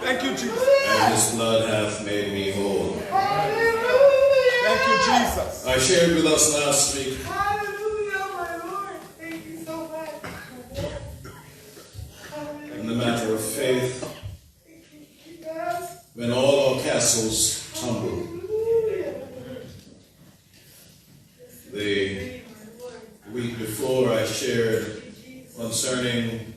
Thank you, Jesus. And his blood hath made me whole. Thank you, Jesus. I shared with us last week. Hallelujah, my Lord. Thank you so much. In the matter of faith, when all our castles tumble. The week before I shared concerning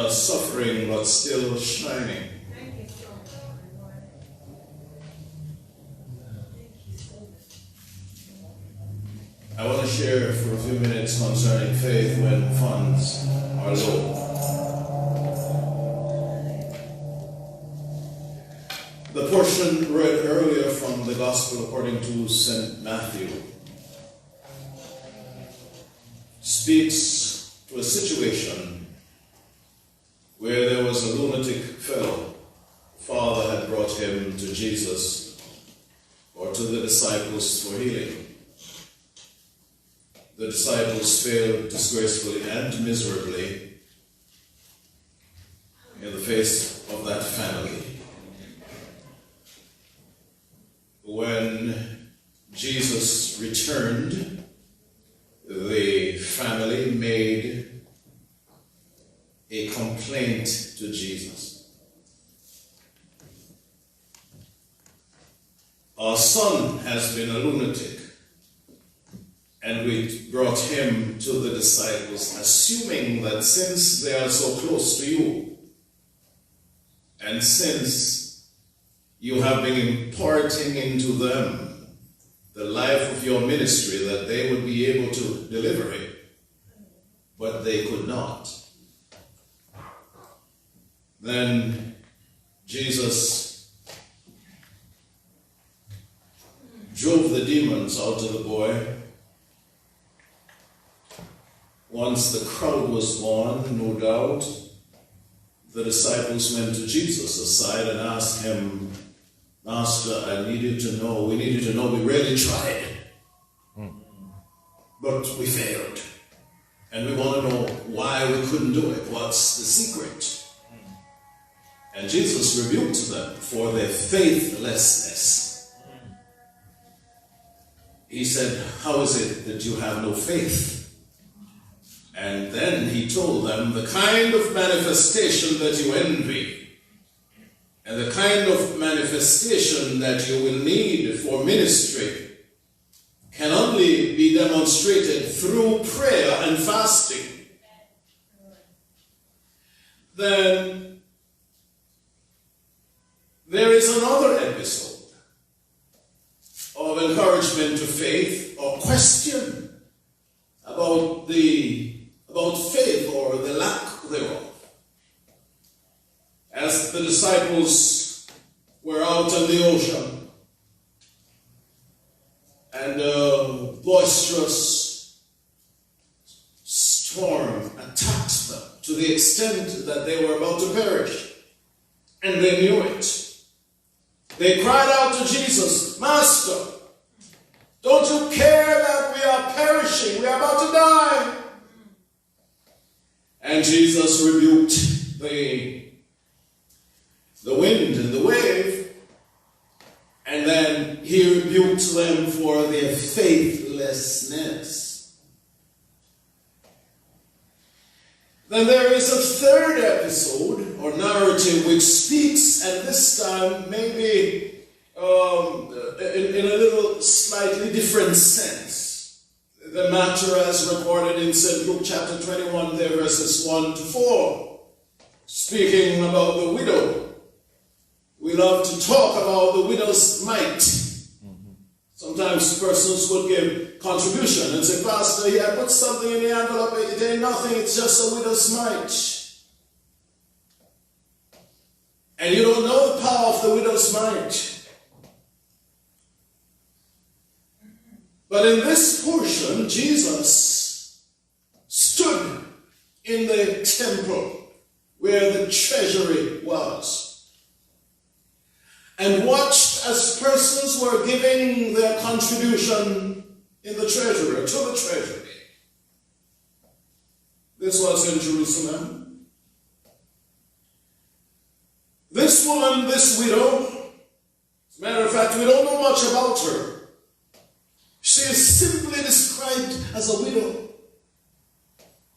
suffering but still shining. I want to share for a few minutes concerning faith when funds are low. The portion read earlier from the Gospel according to St. Matthew speaks to a situation where there was a lunatic fellow. Father had brought him to Jesus or to the disciples for healing. The disciples failed disgracefully and miserably in the face of that family. When Jesus returned, the family made a complaint to Jesus. Our son has been a lunatic, and we brought him to the disciples, assuming that since they are so close to you, and since you have been imparting into them the life of your ministry, that they would be able to deliver it, but they could not. Then Jesus drove the demons out of the boy. Once the crowd was gone, no doubt, the disciples went to Jesus aside and asked him, Master, we need you to know, we really tried, but we failed. And we want to know why we couldn't do it. What's the secret? And Jesus rebuked them for their faithlessness. He said, how is it that you have no faith? And then he told them the kind of manifestation that you envy and the kind of manifestation that you will need for ministry can only be demonstrated through prayer and fasting. Then there is another episode of encouragement to faith or question about faith or the lack thereof. As the disciples were out on the ocean and a boisterous storm attacked them to the extent that they were about to perish, and they knew it. They cried out to Jesus, Master, don't you care that we are perishing? We are about to die. And Jesus rebuked the wind and the wave, and then he rebuked them for their faithlessness. Then there is a third episode or narrative which speaks, and this time maybe in a little slightly different sense. The matter as recorded in St. Luke chapter 21, there verses 1 to 4, speaking about the widow. We love to talk about the widow's mite. Sometimes persons would give contribution and say, Pastor, I put something in the envelope, it ain't nothing, it's just a widow's mite. And you don't know the power of the widow's mite. But in this portion, Jesus stood in the temple where the treasury was and watched as persons were giving their contribution in the treasury, to the treasury. This was in Jerusalem. woman, this widow, as a matter of fact, we don't know much about her. She is simply described as a widow.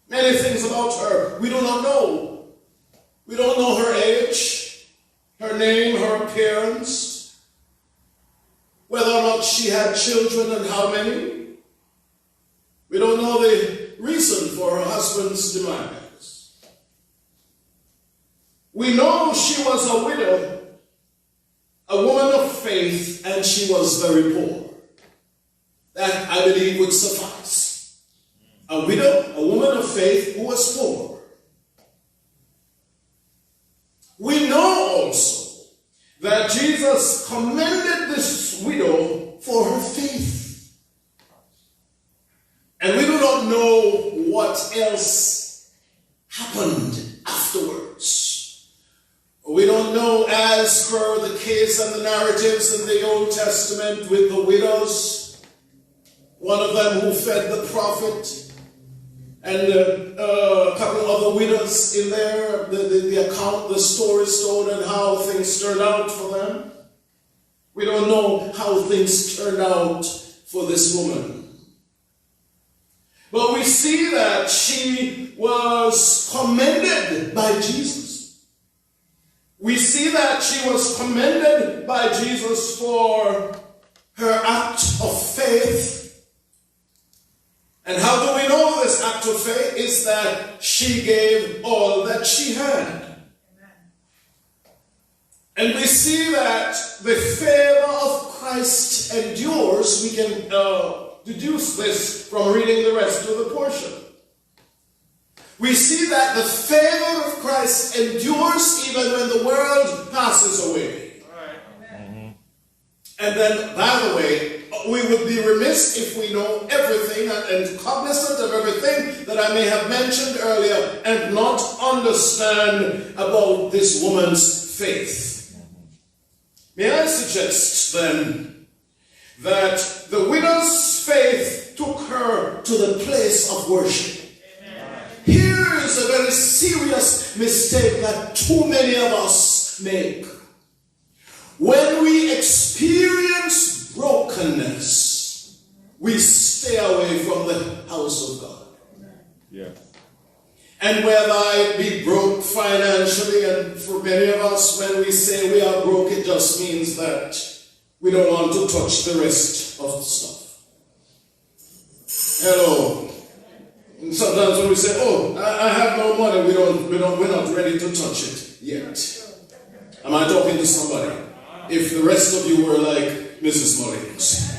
Many things about her we do not know. We don't know her age, her name, her appearance, whether or not she had children and how many. We don't know the reason for her husband's demise. We know she was a widow, a woman of faith, and she was very poor. That, I believe, would suffice. A widow, a woman of faith who was poor. We know also that Jesus commended this widow for her faith. And we do not know what else happened afterwards. We don't know, as per the case and the narratives in the Old Testament with the widows, one of them who fed the prophet, and a couple of other widows in there, the account, the story told, and how things turned out for them. We don't know how things turned out for this woman. But we see that she was commended by Jesus. We see that she was commended by Jesus for her act of faith. And how do we know this act of faith? Is that she gave all that she had. Amen. And we see that the favor of Christ endures. We can deduce this from reading the rest of the portion. We see that the favor of Christ endures even when the world passes away. Right. And then, by the way, we would be remiss if we know everything and cognizant of everything that I may have mentioned earlier and not understand about this woman's faith. May I suggest then that the widow's faith took her to the place of worship. Amen. Here is a very serious mistake that too many of us make. When we experience brokenness, we stay away from the house of God. Yeah. And whether it be broke financially, and for many of us, when we say we are broke, it just means that we don't want to touch the rest of the stuff. Hello. And sometimes when we say, "Oh, I have no money," we're not ready to touch it yet. Am I talking to somebody? If the rest of you were like Mrs. Mullings.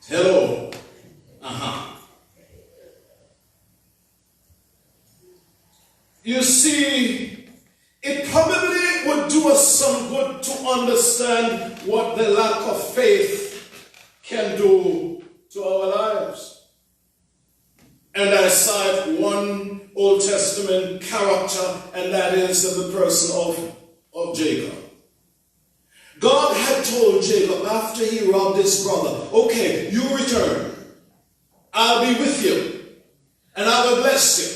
Hello. You see, it probably would do us some good to understand what the lack of faith can do to our lives. And I cite one Old Testament character, and that is the person of Jacob. God had told Jacob after he robbed his brother, "Okay, you return. I'll be with you, and I will bless you,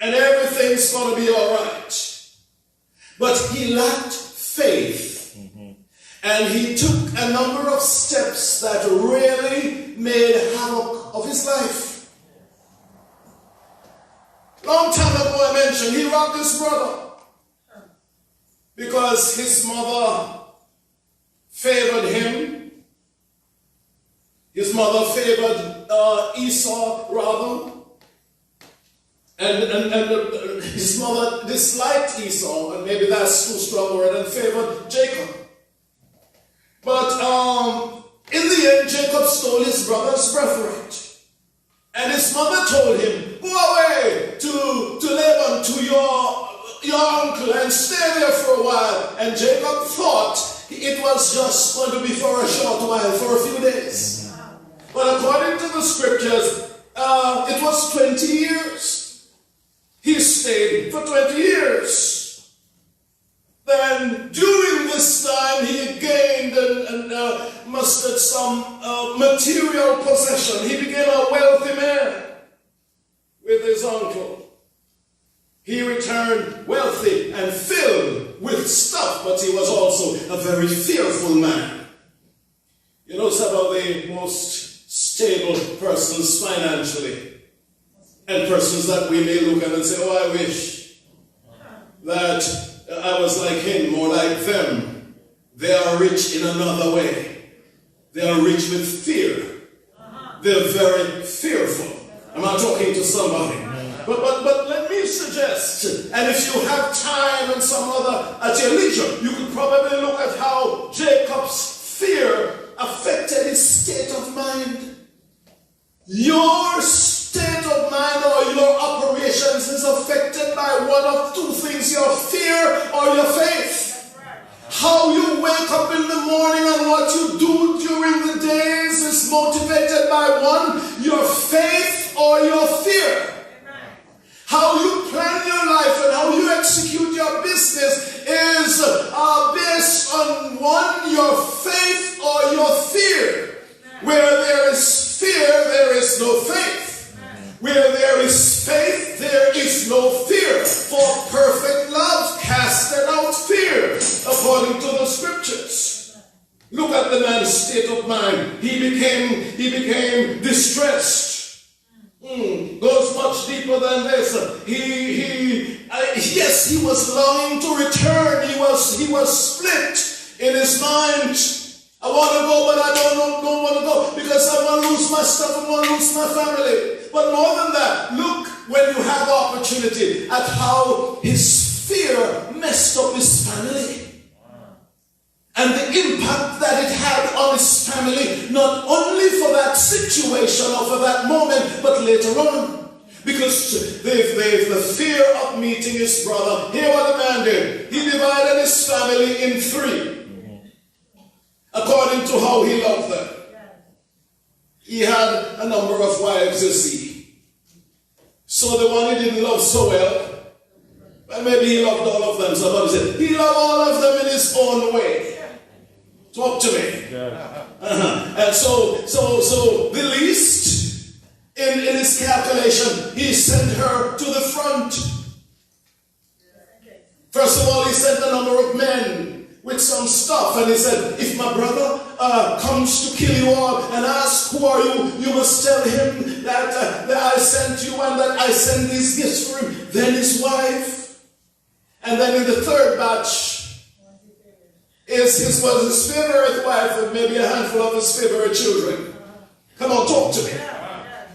and everything's going to be all right." But he lacked faith, and he took a number of steps that really made havoc of his life. Long time ago I mentioned he robbed his brother because his mother favored him. His mother favored Esau rather. And his mother disliked Esau, and maybe that's too strong a word, and favored Jacob. But in the end, Jacob stole his brother's birthright. And his mother told him, "Go away to Laban, to your uncle, and stay there for a while." And Jacob thought it was just going to be for a short while, for a few days. But according to the scriptures, it was 20 years. He stayed for 20 years. Then during this time, he gained and mustered some material possession. He became a wealthy man with his uncle. He returned wealthy and filled with stuff, but he was also a very fearful man. You know, some of the most stable persons financially, and persons that we may look at and say, oh, I wish that I was like him or like them. They are rich in another way. They are rich with fear. They're very fearful. Am I talking to somebody? But let me suggest, and if you have time and some other at your leisure, you could probably look at how Jacob's fear affected his state of mind. Your state of mind or your operations is affected by one of two things, your fear or your faith. How you wake up in the morning and what you do during the days is motivated by one, your faith or your fear. How you plan your life and how you execute your business is based on one, your faith or your fear. Where there is fear, there is no faith. Where there is faith, there is no fear. For perfect love casteth out fear, according to the scriptures. Look at the man's state of mind. He became distressed. Goes much deeper than this. Yes, he was longing to return. He was split in his mind. I want to go, but I don't want to go because I want to lose my stuff and want to lose my family. But more than that, look when you have opportunity at how his fear messed up his family. And the impact that it had on his family, not only for that situation or for that moment, but later on. Because the fear of meeting his brother, hear what the man did. He divided his family in three, according to how he loved them. He had a number of wives, you see. So the one he didn't love so well, well, maybe he loved all of them. Somebody said, he loved all of them in his own way. Talk to me. And so the least in his calculation, he sent her to the front. First of all, he sent a number of men with some stuff, and he said, if my brother comes to kill you all and asks who are you, you must tell him that I sent you and that I sent these gifts for him. Then his wife, and then in the third batch, was his favorite wife and maybe a handful of his favorite children. Come on, talk to me.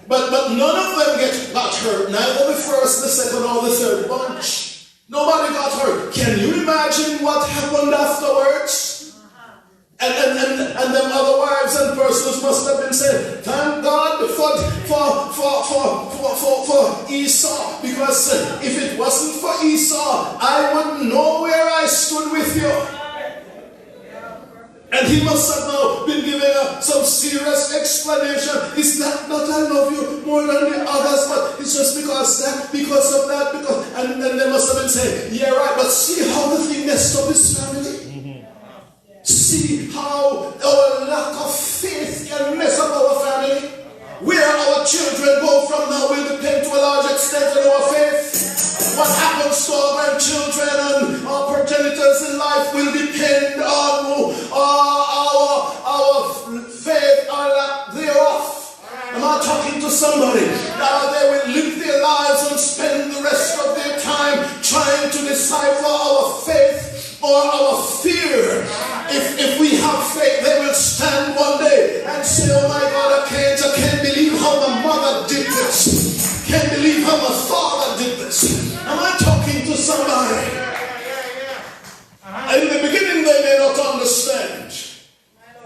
But none of them got hurt. Neither the first, the second, or the third bunch. Nobody got hurt. Can you imagine what happened afterwards? And them other wives and persons must have been saying, thank God for Esau. Because if it wasn't for Esau, I wouldn't know where I stood with you. And he must have now been giving some serious explanation. It's not that I love you more than the others, but it's just because of that, and then they must have been saying, yeah, right, but see how the thing messed up his family? See how our lack of faith can mess up our family? Where our children go from now will depend to a large extent on our faith. What happens to our grandchildren and our progenitors in life will depend on our faith or lack thereof. Am I talking to somebody? They will live their lives and spend the rest of their time trying to decipher our faith or our fear. If we have faith, they will stand one day and say, oh my God, I can't believe how my mother did this. Can't believe how my father did this. Am I talking to somebody? In the beginning, they may not understand.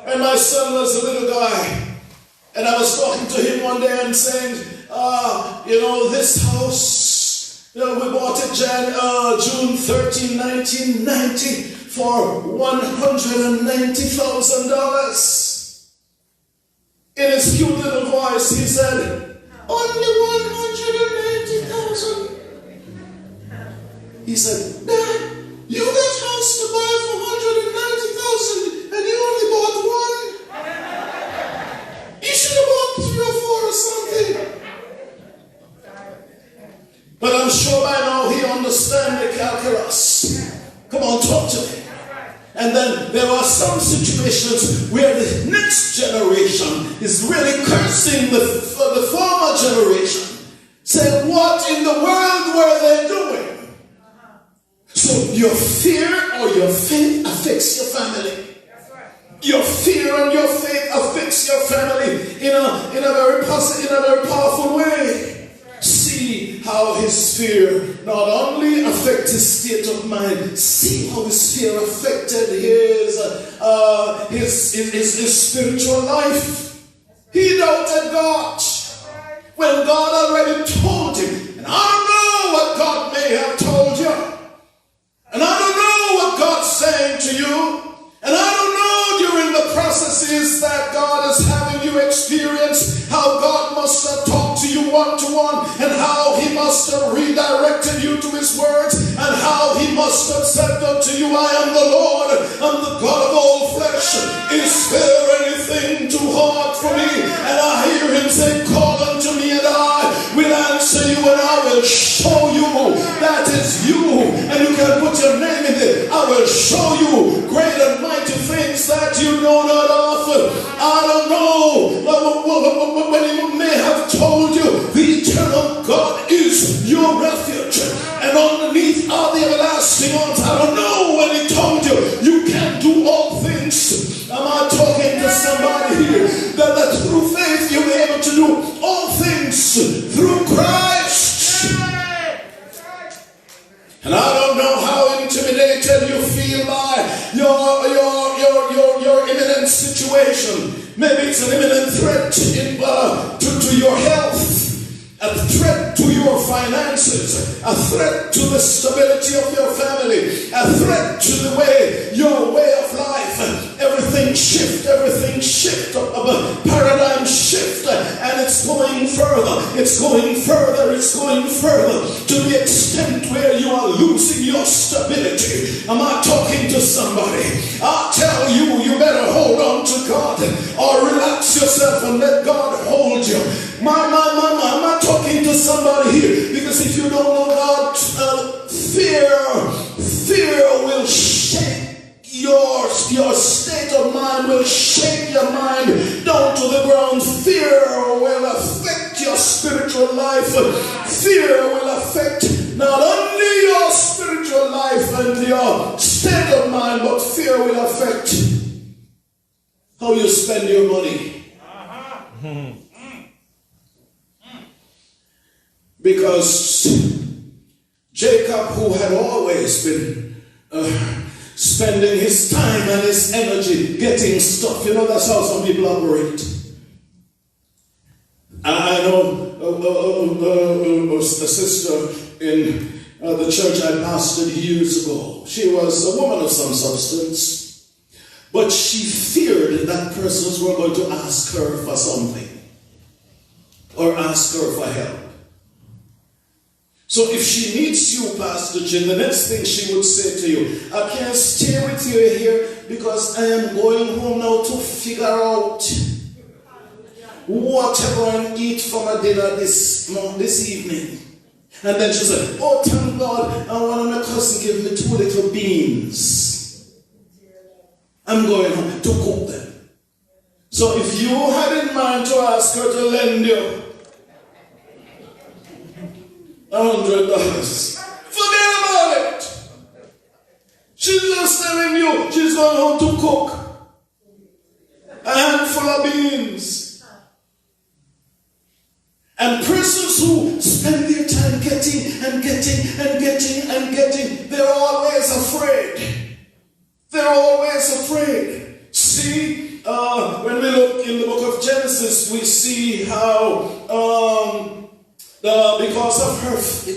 And my son was a little guy. And I was talking to him one day and saying, this house, we bought it June 13, 1990 for $190,000. In his cute little voice, he said, only 190,000. He said, Dad, you got house to buy for 190,000 and you only bought one. You should have bought 3 or 4 or something. But I'm sure by now he understands some situations where the next generation is really cursing the former generation. Say, what in the world were they doing? So your fear or your faith affects your family. Your fear and your faith affects your family in a very powerful way. See how his fear not only affected his state of mind, see how his fear affected his spiritual life. He doubted God when God already told him. And I don't know what God may have told you. And I don't know what God's saying to you. And I don't know during the processes that God is having you experience how God must have talked to you one-to-one, and how he must have redirected you to his words, and how he must have said unto you, I am the Lord, I'm the God of all flesh. Is there anything too hard for me? And I hear him say, call unto me and I will answer you, and I will show you that is you. And you can put your name in it. I will show you great and mighty things that you know not of. I don't know when he may have told you the eternal God is your refuge, and underneath are the everlasting arms. I don't know when he told you you can do all things. Am I talking to somebody here that through faith you'll be able to do all things through Christ? And I don't know how intimidated you feel by your imminent situation. Maybe it's an imminent threat to your health, a threat to your finances, a threat to the stability of your family, a threat to the way, your way of life. Everything shift, a paradigm shift, and it's going further, it's going further to the extent where you are losing your stability. Am I talking to somebody? I tell you, you better hold on to God, or relax yourself and let God hold you. Am I talking to somebody here? Because if you don't know God, fear will shake your state of mind, will shake your mind down to the ground. Fear will affect your spiritual life. Fear will affect not only your spiritual life and your state of mind, but fear will affect how you spend your money. Because Jacob, who had always been spending his time and his energy getting stuff, that's how some people operate. I know a sister in the church I pastored years ago. She was a woman of some substance, but she feared that persons were going to ask her for something or ask her for help. So if she meets you, Pastor Jim, the next thing she would say to you, I can't stay with you here because I am going home now to figure out what I'm going to eat for my dinner this evening. And then she said, oh, thank God, one of my cousins gave me 2 little beans. I'm going home to cook them. So if you had in mind to ask her to lend you $100, forget about it. She's just telling you she's going home to cook a handful of beans. And persons who spend their time getting, they're always afraid. They're always afraid. See, when we look in the book of Genesis, we see how because of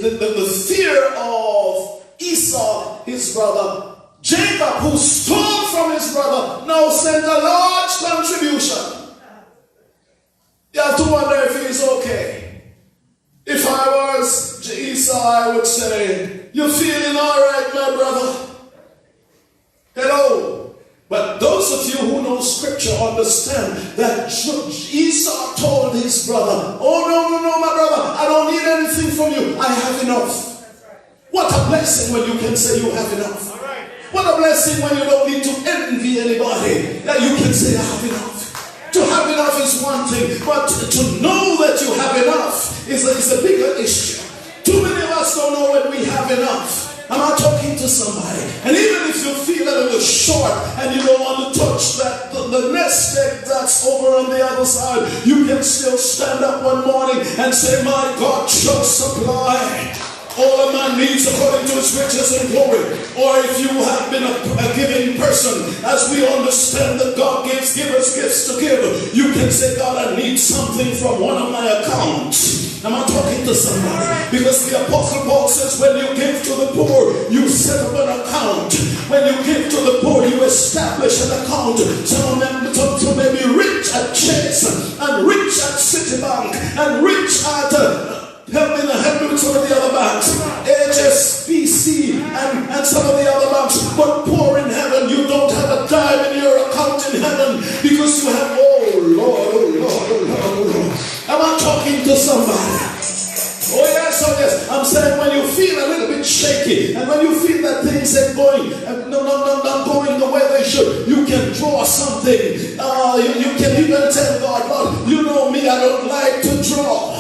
the fear of Esau, his brother, Jacob, who stole from his brother, now sent a large contribution. You have to wonder if he's okay. If I was Esau, I would say, you feeling all right, my brother? Hello. But those of you who know scripture understand that Esau told his brother, oh no, my brother, I don't need anything from you. I have enough. What a blessing when you can say you have enough. What a blessing when you don't need to envy anybody. That you can say, I have enough. To have enough is one thing, but to know that you have enough is a bigger issue. Too many of us don't know when we have enough. Am I talking to somebody? And even if you feel a little short and you don't want to touch that the nest egg that's over on the other side, you can still stand up one morning and say, my God shall supply all of my needs according to his riches and glory. Or if you have been a giving person, as we understand that God gives givers gifts to give, you can say, God, I need something from one of my accounts. Am I talking to somebody? Because the Apostle Paul says, when you give to the poor, you set up an account. When you give to the poor, you establish an account. Some of them may be rich at Chase, and rich at Citibank, and rich at help me with some of the other banks, HSBC and some of the other banks, but poor in heaven. You don't have a dime in your account in heaven because you have, oh Lord, oh Lord, oh Lord, oh Lord. Am I talking to somebody? Oh yes, oh yes. I'm saying when you feel a little bit shaky and when you feel that things ain't going, not going the way they should, you can draw something. You can even tell God, Lord, you know me, I don't like to draw.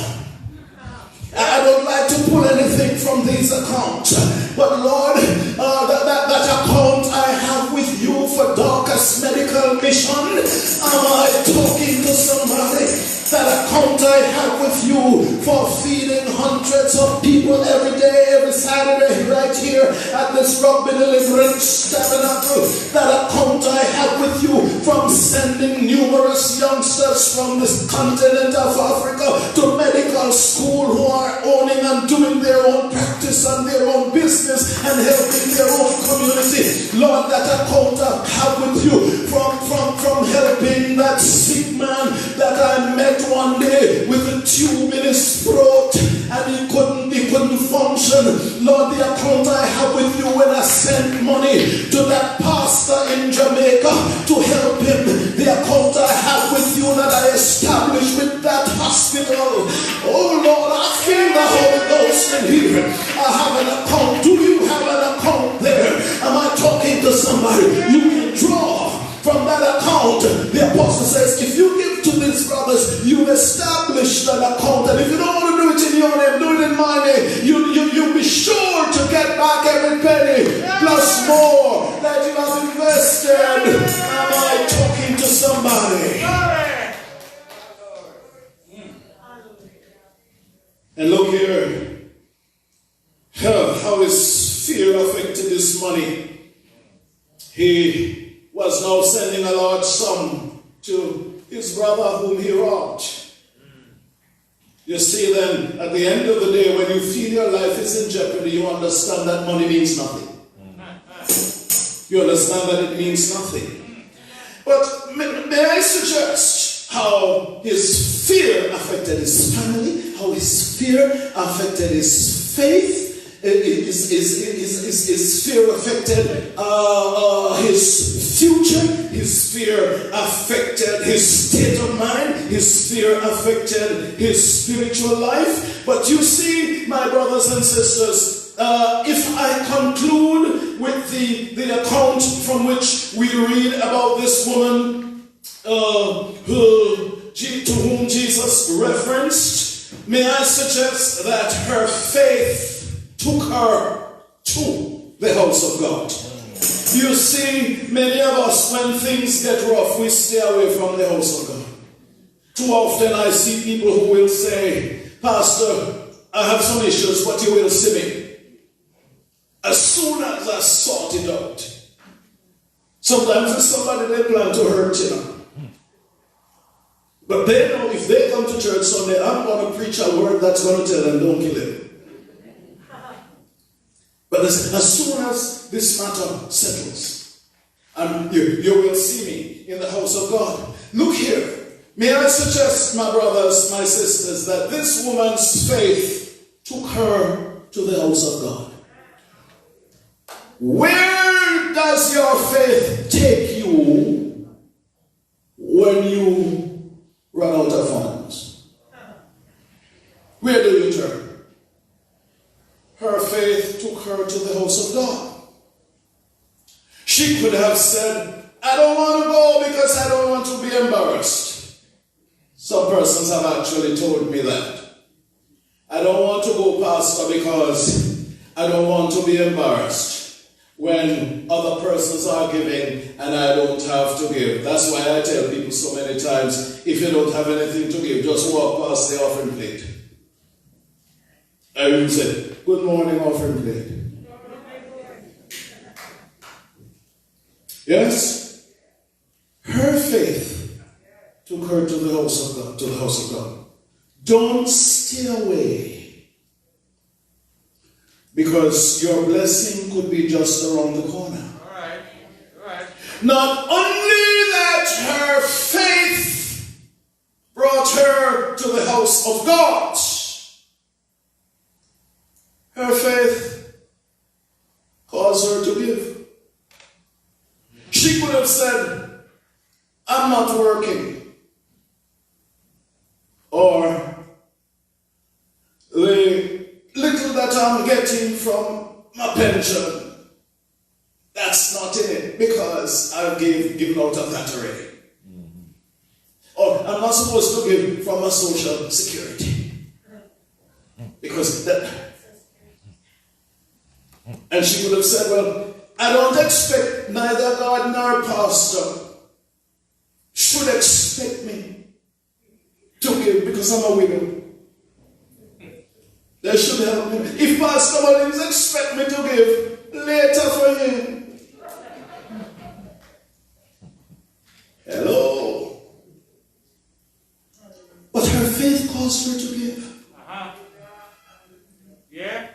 I don't like to pull anything from these accounts. But Lord, that account I have with you for Dorcas Medical Mission, am I talking to somebody? That account I have with you for feeding hundreds of people every day, every Saturday, right here at this Rugby Deliverance Tabernacle. That account I have with you from sending numerous youngsters from this continent of Africa to medical school who are owning and doing their own practice and their own business and helping their own community. Lord, that account I have with you from helping that sick man that I met one day with a tube in his throat and he couldn't function. Lord, the account I have with you when I sent money to that pastor in Jamaica to help him, the account I have with you that I established with that hospital. Oh Lord, I feel the Holy Ghost in here. I have an account. Do you have an account there? Am I talking to somebody? You can draw from that account. The apostle says, if you give to these brothers, you establish that account. And if you don't want to do it in your name, do it in my name. You'll be sure to get back every penny plus more that you have invested. Am I talking to somebody? And look here, how his fear affected his money. He was now sending a large sum to his brother whom he robbed. You see then, at the end of the day, when you feel your life is in jeopardy, you understand that money means nothing. You understand that it means nothing. But may I suggest how his fear affected his family, how his fear affected his faith, his fear affected his future, his fear affected his state of mind, his fear affected his spiritual life. But you see, my brothers and sisters, if I conclude with the account from which we read about this woman to whom Jesus referenced, may I suggest that her faith took her to the house of God. You see, many of us, when things get rough, we stay away from the house of God. Too often I see people who will say, Pastor, I have some issues, but you will see me. As soon as I sort it out. Sometimes it's somebody they plan to hurt, you know. But they know if they come to church Sunday, I'm going to preach a word that's going to tell them, don't kill him. But as soon as this matter settles, and you will see me in the house of God. Look here. May I suggest, my brothers, my sisters, that this woman's faith took her to the house of God. Where does your faith take you when you run out of funds? Where do you turn? Her faith took her to the house of God. She could have said, I don't want to go because I don't want to be embarrassed. Some persons have actually told me that. I don't want to go, Pastor, because I don't want to be embarrassed when other persons are giving and I don't have to give. That's why I tell people so many times, if you don't have anything to give, just walk past the offering plate. I will say, good morning, offering plate. Yes? Her faith took her to the house of God, Don't stay away, because your blessing could be just around the corner. All right. Not only that her faith brought her to the house of God, her faith caused her to give. She could have said, I'm not working. Or the little that I'm getting from my pension, that's not in it because I've given out of that already. Or I'm not supposed to give from my social security because that. And she could have said, well, I don't expect neither God nor pastor should expect me to give because I'm a widow. They should help me. If Pastor Mullings expect me to give, later for him. Hello. But her faith caused her to give. Yeah.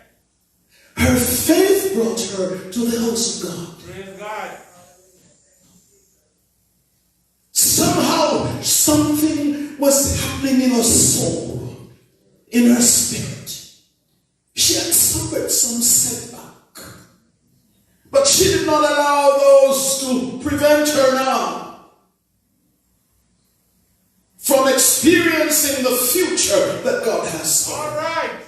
Her faith brought her to the house of God. Praise God. Somehow, something was happening in her soul, in her spirit. She had suffered some setback. But she did not allow those to prevent her now from experiencing the future that God has for her. All right.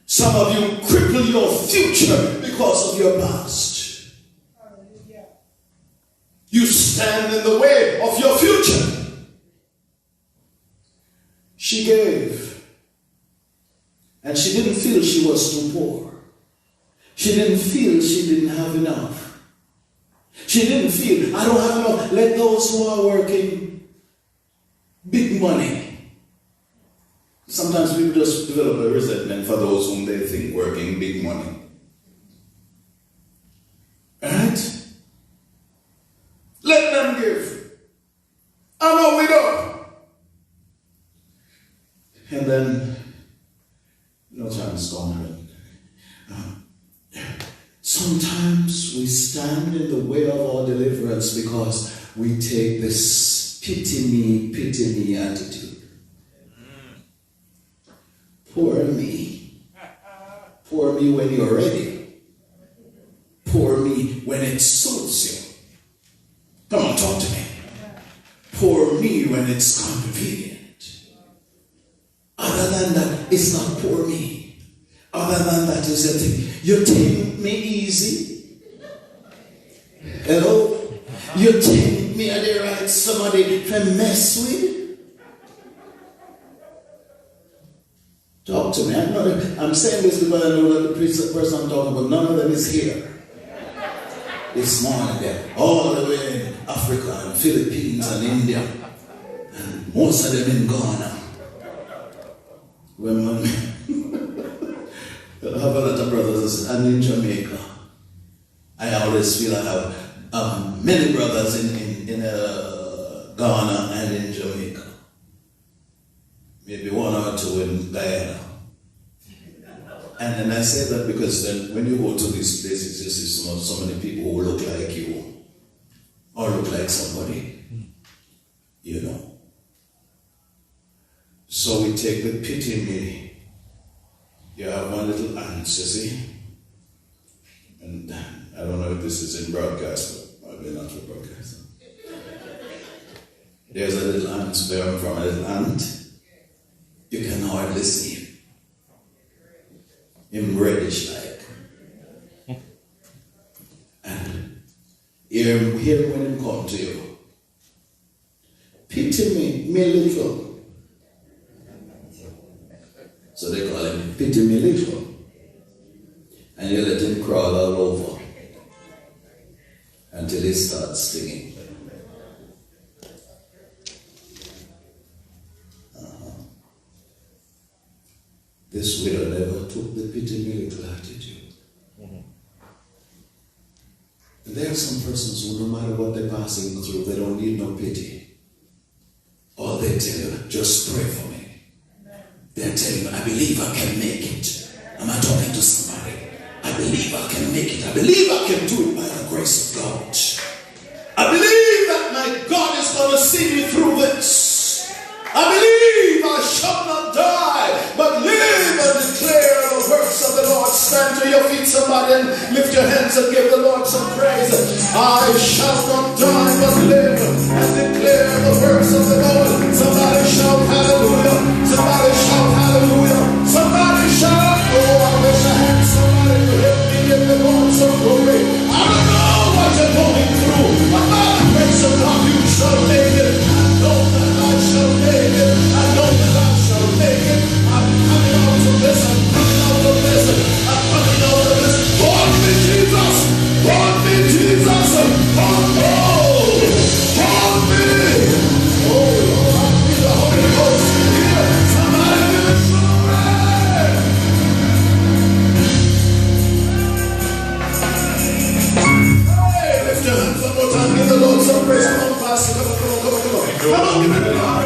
Some of you cripple your future because of your past. You stand in the way of your future. She gave. And she didn't feel she was too poor. She didn't feel she didn't have enough. She didn't feel, I don't have enough. Let those who are working big money. Sometimes people just develop a resentment for those whom they think working big money. Right? Let them give. I'm a widow. And then, no time's gone. Sometimes we stand in the way of our deliverance because we take this pity me attitude. Poor me. Poor me when you're ready. Poor me when it suits you. Come on, talk to me. Poor me when it's convenient. Other than that, it's not poor me. Other than that is the thing. You take me easy. Hello? You take me at the right somebody to mess with. Talk to me. I'm saying this because I know that the person I'm talking about, none of them is here. This morning they're all the way in Africa and Philippines and India. And most of them in Ghana. When I have a lot of brothers and in Jamaica. I always feel I have many brothers in Ghana and in Jamaica. Maybe one or two in Guyana. And then I say that because then when you go to these places, you see so many people who look like you or look like somebody, you know. So we take the pity me. You have one little aunt, you see. And I don't know if this is in broadcast, but maybe not for broadcast. There's a little aunt where I'm from, a little aunt. You can hardly see him. Him reddish like. And Hear him when he come to you. Pity me little. So they call him Pity me little. And you let him crawl all over until he starts stinging. This widow never took the pity me little attitude. And there are some persons who, no matter what they're passing through, they don't need no pity. All they tell you, just pray for me. They're telling you, I believe I can make it. Am I talking to somebody? I believe I can make it. I believe I can do it by the grace of God. I believe that my God is going to see me through this. I believe I shall not die, but live and declare the works of the Lord. Stand to your feet, somebody, and lift your hands and give the Lord some praise. I shall not die, but live and declare the works of the Lord. Somebody shout hallelujah. Somebody shout hallelujah. Somebody shout, oh, I wish I had somebody to help me give the Lord some glory. I don't know what you're going through, but by the grace of God you shall make it. I know that I shall make it. I know that I shall make it. I'm coming out of this. I'm coming out of this. I'm coming out of this. Hold me, Jesus. Hold me, Jesus. Hold me. Hold me. Oh, Lord, I feel the Holy Ghost here. Somebody give it glory. Hey, lift your hands one more time. Give the Lord some praise. Come on, Pastor. Come on, come on, come on, come on. Come on, give it glory.